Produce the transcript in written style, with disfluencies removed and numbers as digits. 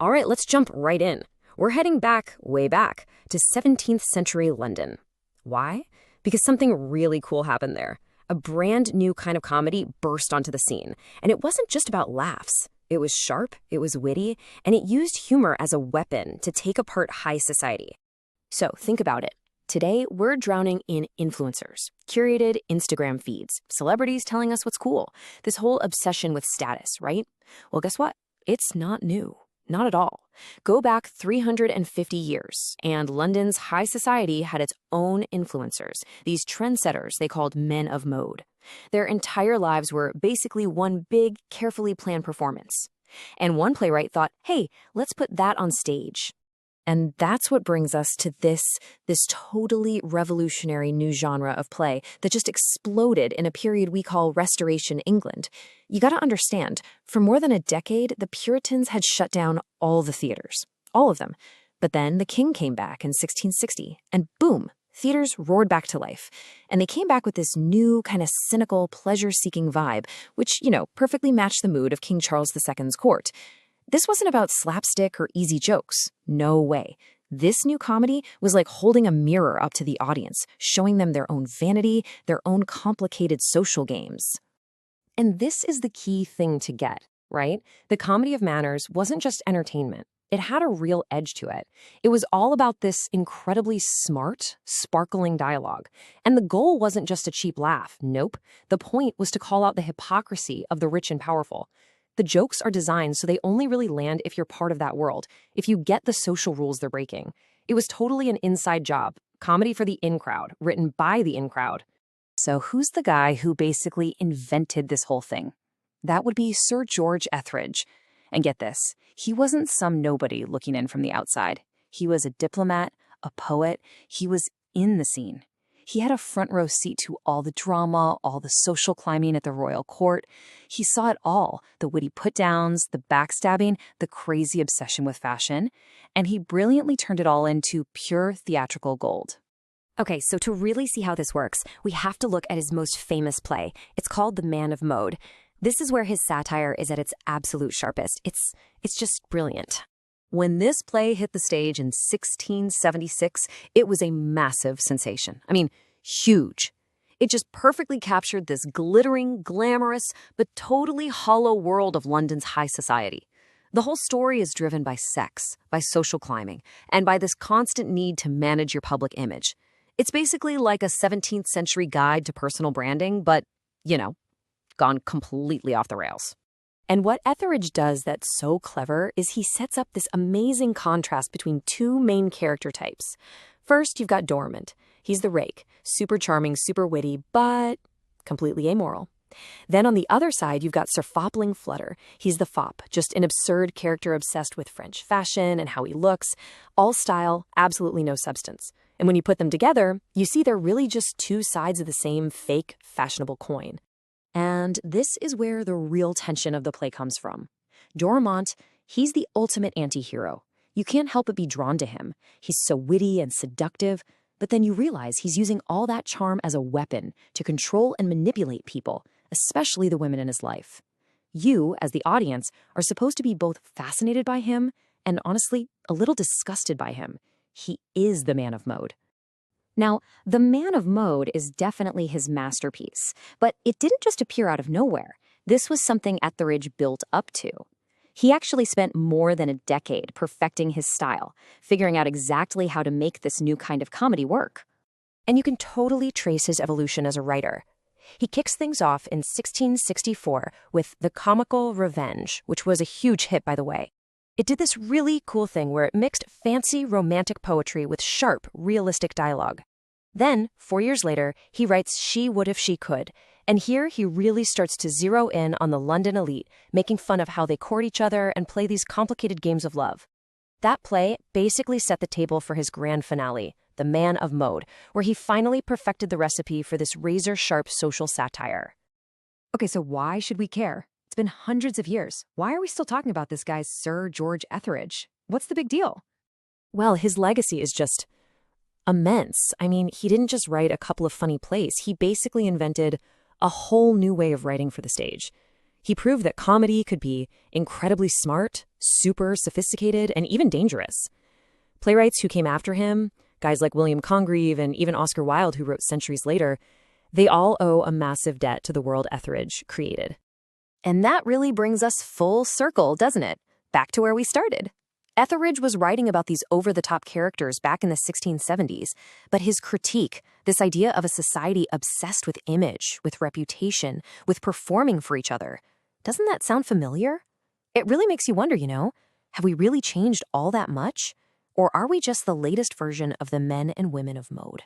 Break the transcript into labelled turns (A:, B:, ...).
A: All right, let's jump right in. We're heading back, way back, to 17th century London. Why? Because something really cool happened there. A brand new kind of comedy burst onto the scene. And it wasn't just about laughs. It was sharp, it was witty, and it used humor as a weapon to take apart high society. So think about it. Today, we're drowning in influencers, curated Instagram feeds, celebrities telling us what's cool, this whole obsession with status, right? Well, guess what? It's not new. Not at all. Go back 350 years, and London's high society had its own influencers, these trendsetters they called men of mode. Their entire lives were basically one big, carefully planned performance. And one playwright thought, hey, let's put that on stage. And that's what brings us to this totally revolutionary new genre of play that just exploded in a period we call Restoration England. You gotta understand, for more than a decade, the Puritans had shut down all the theaters. All of them. But then the king came back in 1660, and boom, theaters roared back to life. And they came back with this new, kind of cynical, pleasure-seeking vibe, which, perfectly matched the mood of King Charles II's court. This wasn't about slapstick or easy jokes. No way. This new comedy was like holding a mirror up to the audience, showing them their own vanity, their own complicated social games. And this is the key thing to get, right? The comedy of manners wasn't just entertainment. It had a real edge to it. It was all about this incredibly smart, sparkling dialogue. And the goal wasn't just a cheap laugh. Nope. The point was to call out the hypocrisy of the rich and powerful. The jokes are designed so they only really land if you're part of that world, if you get the social rules they're breaking. It was totally an inside job, comedy for the in crowd, written by the in crowd.
B: So who's the guy who basically invented this whole thing? That would be Sir George Etherege. And get this, he wasn't some nobody looking in from the outside. He was a diplomat, a poet. He was in the scene. He had a front row seat to all the drama, all the social climbing at the royal court. He saw it all, the witty put-downs, the backstabbing, the crazy obsession with fashion, and he brilliantly turned it all into pure theatrical gold.
A: Okay, so to really see how this works, we have to look at his most famous play. It's called The Man of Mode. This is where his satire is at its absolute sharpest. It's just brilliant. When this play hit the stage in 1676, it was a massive sensation. I mean, huge. It just perfectly captured this glittering, glamorous, but totally hollow world of London's high society. The whole story is driven by sex, by social climbing, and by this constant need to manage your public image. It's basically like a 17th century guide to personal branding, but, gone completely off the rails. And what Etherege does that's so clever is he sets up this amazing contrast between two main character types. First, you've got Dormant. He's the rake, super charming, super witty, but completely amoral. Then on the other side, you've got Sir Fopling Flutter. He's the fop, just an absurd character obsessed with French fashion and how he looks. All style, absolutely no substance. And when you put them together, you see they're really just two sides of the same fake, fashionable coin. And this is where the real tension of the play comes from. Dormant, he's the ultimate anti-hero. You can't help but be drawn to him. He's so witty and seductive, but then you realize he's using all that charm as a weapon to control and manipulate people, especially the women in his life. You, as the audience, are supposed to be both fascinated by him and, honestly, a little disgusted by him. He is the Man of Mode. Now, The Man of Mode is definitely his masterpiece, but it didn't just appear out of nowhere. This was something Etherege built up to. He actually spent more than a decade perfecting his style, figuring out exactly how to make this new kind of comedy work. And you can totally trace his evolution as a writer. He kicks things off in 1664 with The Comical Revenge, which was a huge hit, by the way. It did this really cool thing where it mixed fancy romantic poetry with sharp, realistic dialogue. Then, 4 years later, he writes She Would If She Could, and here he really starts to zero in on the London elite, making fun of how they court each other and play these complicated games of love. That play basically set the table for his grand finale, The Man of Mode, where he finally perfected the recipe for this razor-sharp social satire.
B: Okay, so why should we care? It's been hundreds of years. Why are we still talking about this guy, Sir George Etherege? What's the big deal?
A: Well, his legacy is just immense. I mean, he didn't just write a couple of funny plays. He basically invented a whole new way of writing for the stage.
C: He proved that comedy could be incredibly smart, super sophisticated, and even dangerous. Playwrights who came after him, guys like William Congreve and even Oscar Wilde, who wrote centuries later, they all owe a massive debt to the world Etherege created.
A: And that really brings us full circle, doesn't it? Back to where we started. Etherege was writing about these over-the-top characters back in the 1670s, but his critique, this idea of a society obsessed with image, with reputation, with performing for each other, doesn't that sound familiar? It really makes you wonder, have we really changed all that much? Or are we just the latest version of the men and women of mode?